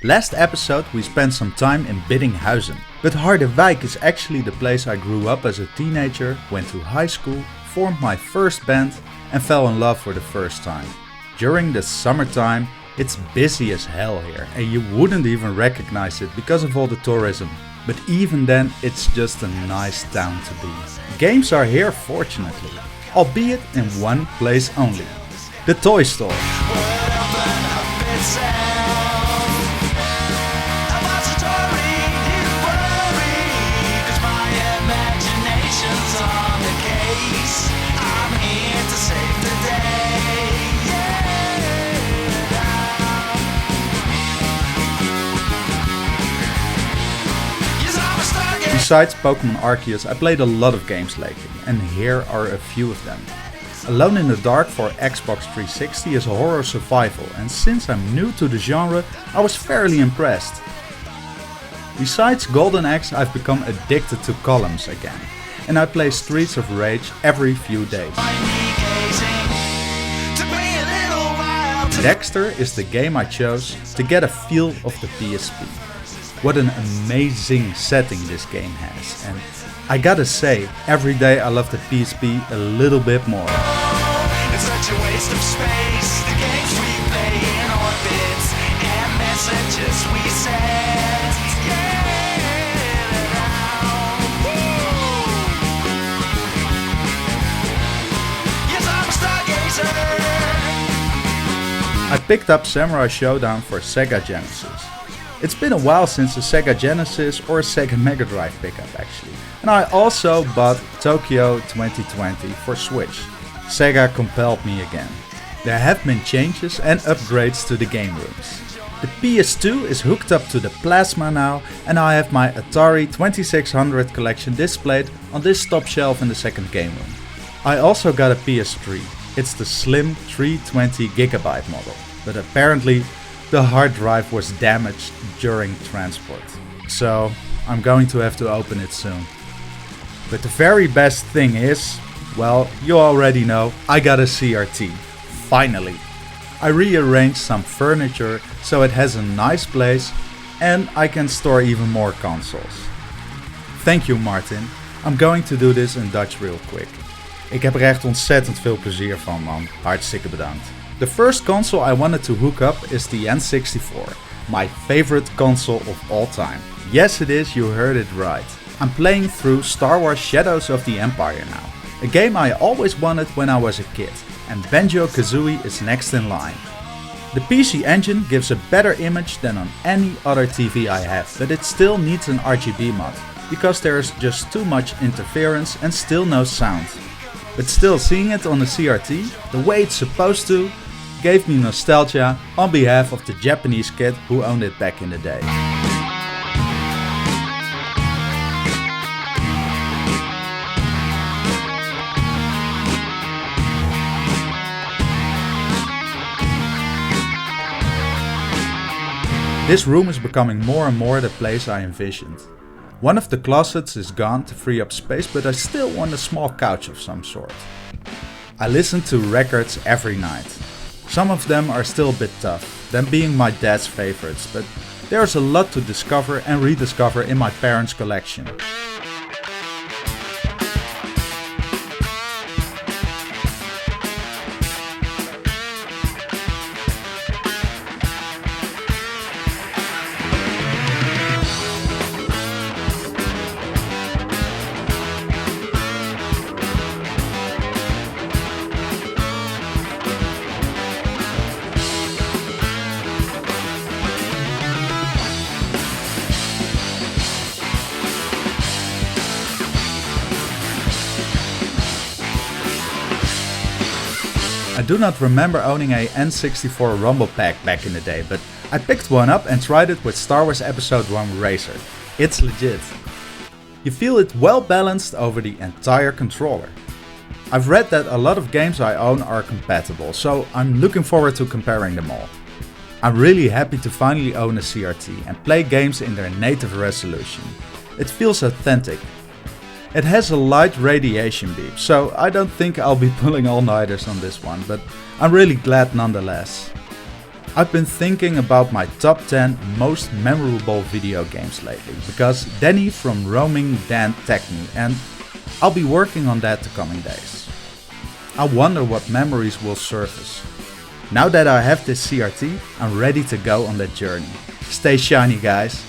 Last episode we spent some time in Biddinghuizen, but Harderwijk is actually the place I grew up as a teenager, went to high school, formed my first band and fell in love for the first time. During the summertime it's busy as hell here and you wouldn't even recognize it because of all the tourism. But even then it's just a nice town to be. Games are here fortunately, albeit in one place only. The toy store. Besides Pokemon Arceus, I played a lot of games lately, and here are a few of them. Alone in the Dark for Xbox 360 is a horror survival, and since I'm new to the genre, I was fairly impressed. Besides Golden Axe, I've become addicted to columns again, and I play Streets of Rage every few days. Dexter is the game I chose to get a feel of the PSP. What an amazing setting this game has, and I gotta say, every day I love the PSP a little bit more. It's such a waste of space, the games we play in orbits, and messages we send. Yes, I'm a Stargazer. I picked up Samurai Showdown for Sega Genesis. It's been a while since a Sega Genesis or a Sega Mega Drive pickup actually. And I also bought Tokyo 2020 for Switch. Sega compelled me again. There have been changes and upgrades to the game rooms. The PS2 is hooked up to the Plasma now and I have my Atari 2600 collection displayed on this top shelf in the second game room. I also got a PS3. It's the slim 320GB model, but apparently the hard drive was damaged during transport, so I'm going to have to open it soon. But the very best thing is, well, you already know, I got a CRT. Finally. I rearranged some furniture so it has a nice place and I can store even more consoles. Thank you Martin. I'm going to do this in Dutch real quick. Ik heb er echt ontzettend veel plezier van man. Hartstikke bedankt. The first console I wanted to hook up is the N64, my favorite console of all time. Yes it is, you heard it right. I'm playing through Star Wars Shadows of the Empire now, a game I always wanted when I was a kid, and Banjo-Kazooie is next in line. The PC engine gives a better image than on any other TV I have, but it still needs an RGB mod, because there is just too much interference and still no sound. But still, seeing it on the CRT, the way it's supposed to, gave me nostalgia on behalf of the Japanese kid who owned it back in the day. This room is becoming more and more the place I envisioned. One of the closets is gone to free up space, but I still want a small couch of some sort. I listen to records every night. Some of them are still a bit tough, them being my dad's favorites, but there's a lot to discover and rediscover in my parents' collection. I do not remember owning a N64 Rumble Pack back in the day, but I picked one up and tried it with Star Wars Episode 1 Racer. It's legit. You feel it well balanced over the entire controller. I've read that a lot of games I own are compatible, so I'm looking forward to comparing them all. I'm really happy to finally own a CRT and play games in their native resolution. It feels authentic. It has a light radiation beam, so I don't think I'll be pulling all-nighters on this one, but I'm really glad nonetheless. I've been thinking about my top 10 most memorable video games lately, because Danny from Roaming Dan tagged me, and I'll be working on that the coming days. I wonder what memories will surface. Now that I have this CRT, I'm ready to go on that journey. Stay shiny, guys!